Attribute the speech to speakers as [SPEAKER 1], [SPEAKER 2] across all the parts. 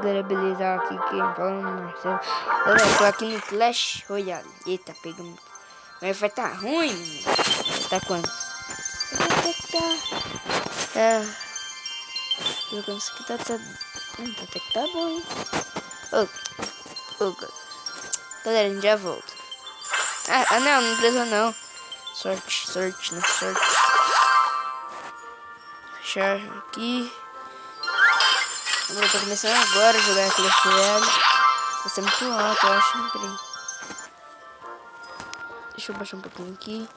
[SPEAKER 1] galera, beleza? Aqui quem fala é o Marcelo. Galera, tô aqui no Clash Royale. Eita, pegando. Mas vai tá ruim, menino. Tá quantos? Jogando isso aqui até que tá bom, hein? Galera, a gente já volta. Não precisa não. Sorte, né? Sorte. Fechar aqui. Eu tô começando agora a jogar aquele Royale. Vai ser muito alto, eu acho. Peraí. Deixa eu baixar um pouquinho aqui.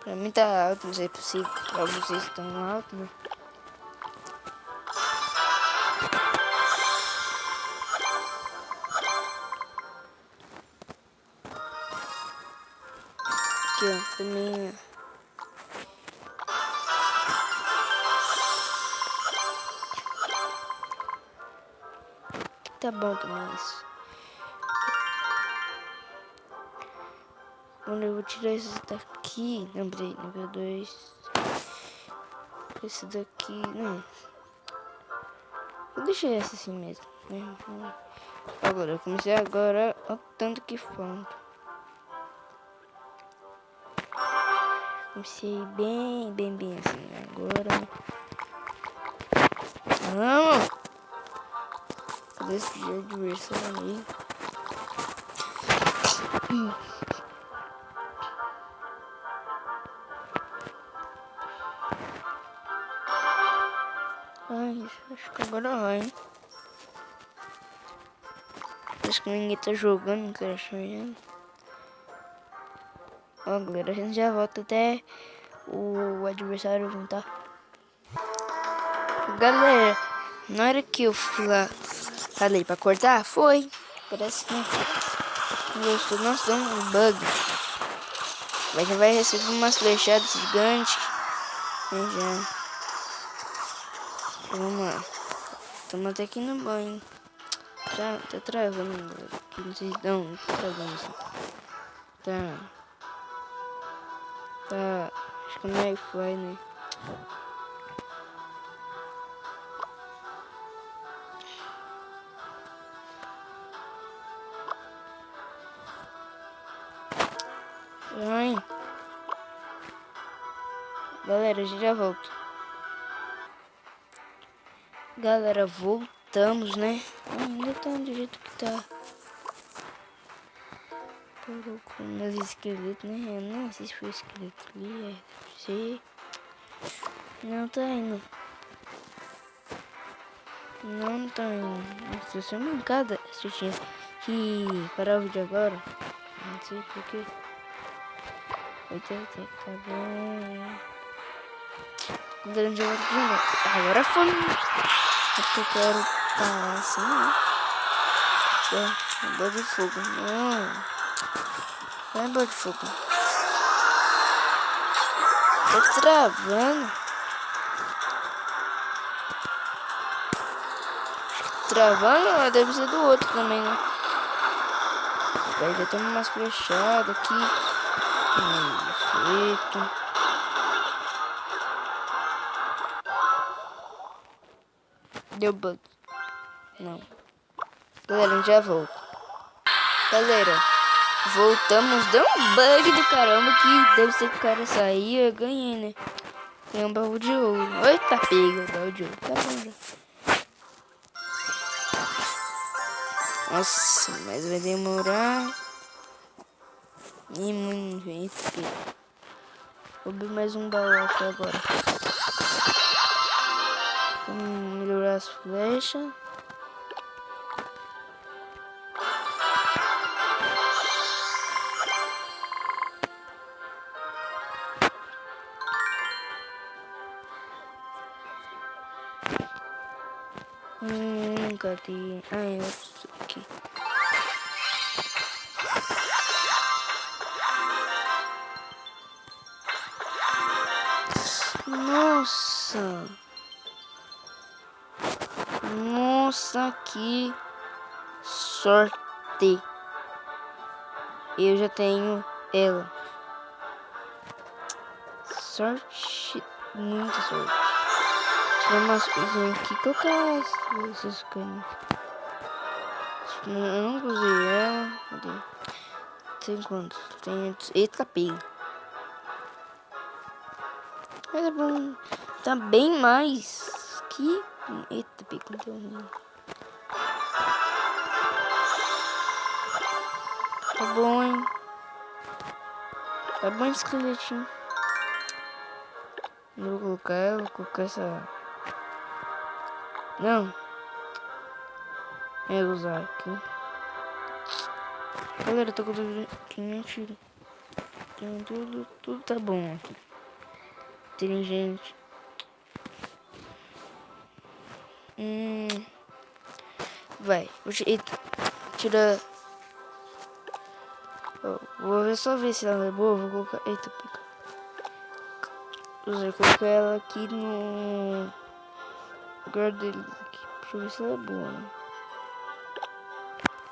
[SPEAKER 1] Pra mim tá alto, não sei se pra vocês estão alto, né? Aqui, ó, também, ó. Tá bom também isso. Bom, eu vou tirar esse daqui. Não, peraí, nível 2. Esse daqui, não. Vou deixar esse assim mesmo, né? Agora, eu comecei agora, olha o tanto que falta. Comecei bem assim. Agora. Não! Cadê esse adversário aí? Ai, acho que agora vai, hein? Acho que ninguém tá jogando, Clash Royale. Ó, galera, a gente já volta até o adversário voltar. Galera, na hora que eu fui lá, falei pra cortar, foi. Parece que gostou. Nossa, deu um bug. Mas já vai receber umas flechadas gigantes. Já. Vamos lá. Estamos até aqui no banho. Tá travando, galera. Aqui não sei se não, tá travando assim. Tá. Acho que não é Wi-Fi, né? Ai. Galera, a gente já volta. Galera, voltamos, né? Ainda tá do jeito que tá. Parou com os esqueletos, né? Eu não sei se foi esqueleto ali. Se... Não tá indo. Não tá indo. Nossa, isso é mancada. Se eu tinha que parar o vídeo agora. Não sei porquê. Tá bom. Agora foi. Porque eu quero parar assim, né? Bola de fogo. Não é bola de fogo. Tô travando. Travando, deve ser do outro também, né? Já temos umas flechadas aqui. Feito. Deu bug. Não. Galera, a gente já volta. Galera, voltamos. Deu um bug do caramba que deve ser que o cara saiu. Eu ganhei, né? Ganhei um baú de ouro. Eita, pega o baú de ouro. Tá bom já. Nossa, mas vai demorar. E muito. Vou abrir mais um baú aqui agora. Vamos melhorar as flechas. Cadê? É outro aqui. Nossa, que sorte. Eu já tenho ela. Sorte, muita sorte. Tem umas coisinhas aqui. Colocar essas canas. Eu não usei ela. Cadê? Tem quantos? Tem... Eita, pega. Mas é bom. Tá bem mais que... Eita, pega. Tá bom, hein? Tá bom esse esqueletinho. Não vou colocar essa... Não. É usar aqui. Galera, tô com tudo aqui, mentira. Tem tudo tá bom aqui. Inteligente. Vai, tira. Oh, só ver se ela é boa. Vou colocar. Eita, pica. Vou colocar ela aqui no lugar dele. Aqui, pra ver se ela é boa, né?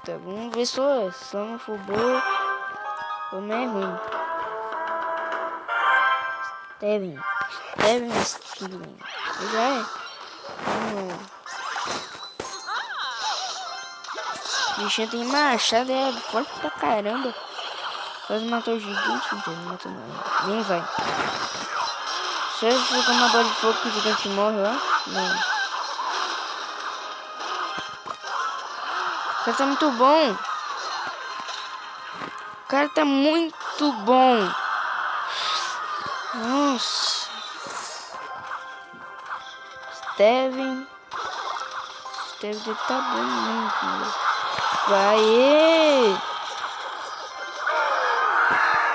[SPEAKER 1] Tá, vamos ver só essa. Se ela não for boa, também é ruim. Steven Steven. Já é. Bichinho tem machado, é forte pra caramba. Quase matou o gigante, não matou não. Nem vai. Se eu jogar uma bola de fogo que o gigante morre lá, não. O cara tá muito bom. O cara tá muito bom. Nossa. Steven deve tá bom muito. Vai.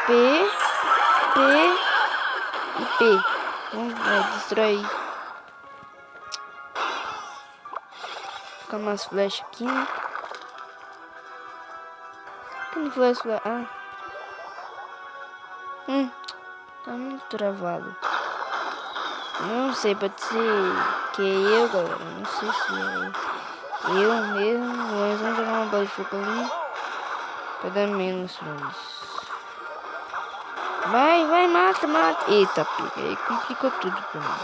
[SPEAKER 1] P e P. Vamos destruir. Colocar umas flechas aqui, né? Como flecha? Ah. Tá muito travado. Não sei, pode ser que é eu, galera. Não sei se é eu mesmo. Mas vamos jogar uma bola de fogo ali. Pra dar menos luz. Vai, mata. Eita, pica. Aí complicou tudo pra mim.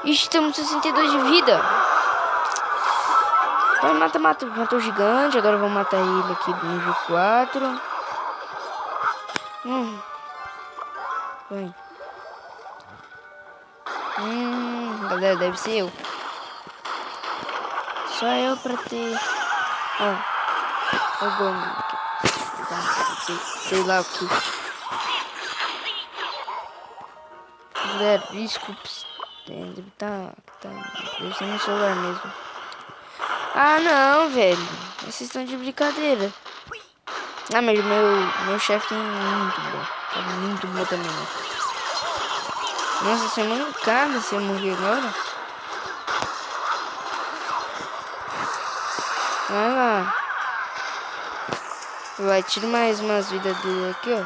[SPEAKER 1] Ixi, temos 62 de vida. Vai, mata. Matou o gigante. Agora vou matar ele aqui do nível 4. Vai. Galera, deve ser eu. Só eu pra ter... Ó. O bom aqui. Tá, sei lá o que. Galera, desculpa. Deve ser no celular mesmo. Ah, não, velho. Vocês estão de brincadeira. Ah, mas meu chefe tem muito bom. Tá muito bom também, né? Nossa, você é mancada se eu morrer agora. Vai lá. Vai, tira mais umas vidas dele aqui, ó.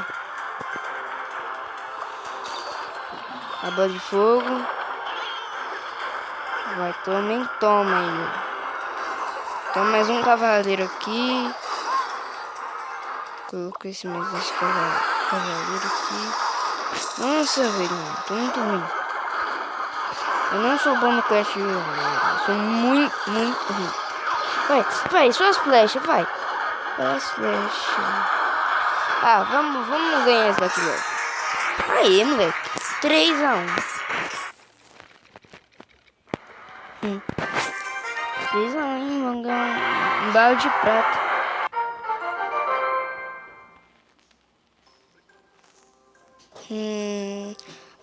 [SPEAKER 1] A bola de fogo. Vai, toma aí. Então mais um cavaleiro aqui. Coloca esse cavaleiro aqui. Nossa, velho, tô muito ruim. Eu não sou bom no Clash Royale. Eu sou muito ruim. Vai, suas flechas, vai. As flechas. Ah, vamos ganhar essa daqui logo. Aí, moleque. 3-1. 3-1, vamos ganhar um balde de prata.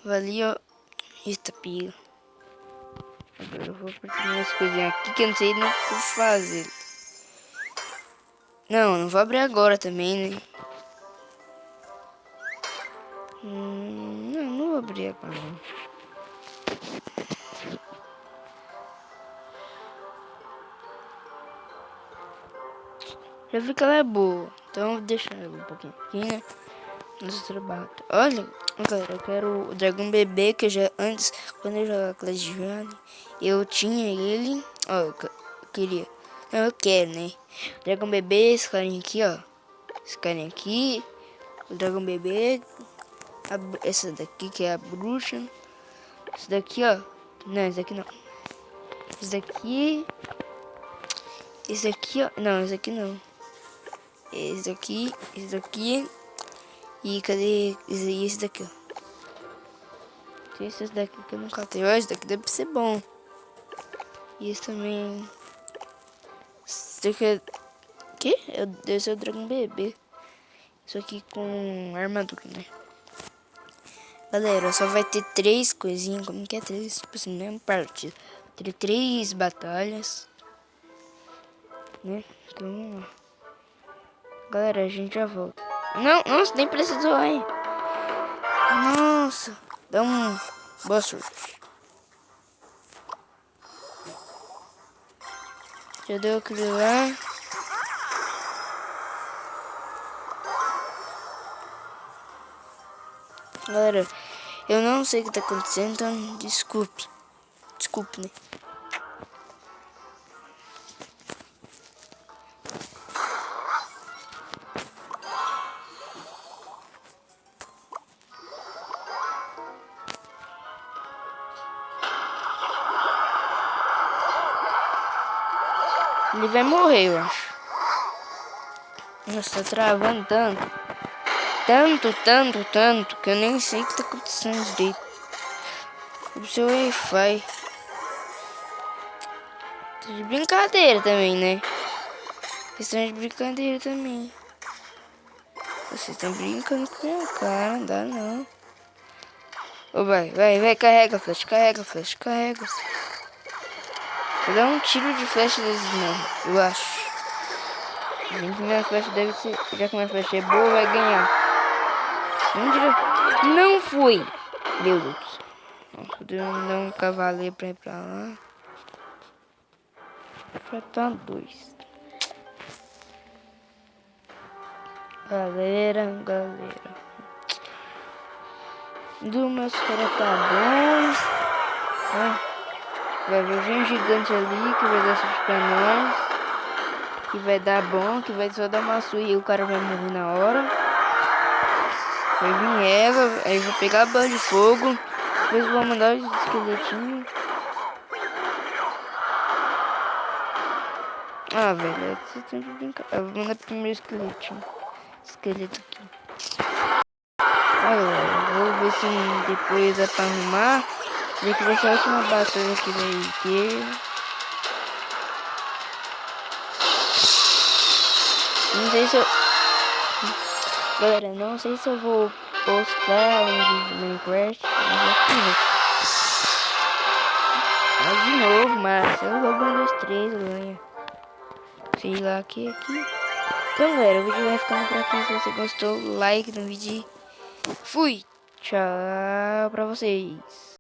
[SPEAKER 1] Valeu. Eita, pia. Agora eu vou apertar umas coisinhas aqui que eu não sei nem o que fazer. Não vou abrir agora também, né? Não vou abrir agora. Já vi que ela é boa. Então eu vou deixar ela um pouquinho aqui, né? Nosso trabalho. Olha, galera, eu quero o dragão bebê que eu já antes, quando eu jogava Clash Royale, eu tinha ele. Ó, eu queria. Não, eu quero, né? O dragão bebê, esse carinha aqui, ó. Esse carinha aqui. O dragão bebê. Essa daqui que é a bruxa. Esse daqui, ó. Não, esse daqui não. Esse daqui. Esse aqui, ó. Não, esse aqui não. Esse daqui. Esse daqui. E cadê esse daqui, ó? Tem esse daqui que eu nunca tenho. Esse daqui deve ser bom. E esse também. Esse daqui é... Que? Deve ser o dragão bebê. Isso aqui com armadura, né? Galera, só vai ter 3 coisinhas. Como que é 3? Tipo assim, mesmo partida. Ter 3 batalhas. Né? Então, vamos lá. Galera, a gente já volta. Não, nossa, nem precisou, hein? Nossa, dá boa sorte. Já deu aquele lá. Galera, eu não sei o que tá acontecendo, então desculpe. Desculpe, né? Ele vai morrer, eu acho. Nossa, tá travando tanto. Tanto, que eu nem sei o que tá acontecendo direito. O seu Wi-Fi. Tá de brincadeira também, né? Vocês estão de brincadeira também. Vocês estão brincando com minha cara, não dá não. Ô, vai, carrega, flash, carrega. Vou dar um tiro de flash desses não, eu acho. Minha flash deve ser, já que minha flash é boa, vai ganhar. Não foi. Meu Deus. Nossa, deu um cavaleiro pra ir pra lá. Faltam 2. Galera. Do meus caras tá bom. Vai vir um gigante ali que vai dar sorte pra nós. Que vai dar bom, que vai só dar uma surra e o cara vai morrer na hora. Vai vir ela, aí eu vou pegar a bola de fogo. Depois eu vou mandar os esqueletinhos. Ah, velho, você tem que brincar. Eu vou mandar primeiro esqueletinho. Esqueleto aqui. Agora, vou ver se depois dá pra arrumar. Ver que vai ser a última batalha que vai ter. Não sei se eu... Galera, não sei se eu vou postar um vídeo de Minecraft. Mas acho que não. Mas de novo, mas eu vou 1, 2, 3, ganha. Sei lá que aqui. Então, galera, o vídeo vai ficando por aqui. Se você gostou, like no vídeo. Fui! Tchau pra vocês.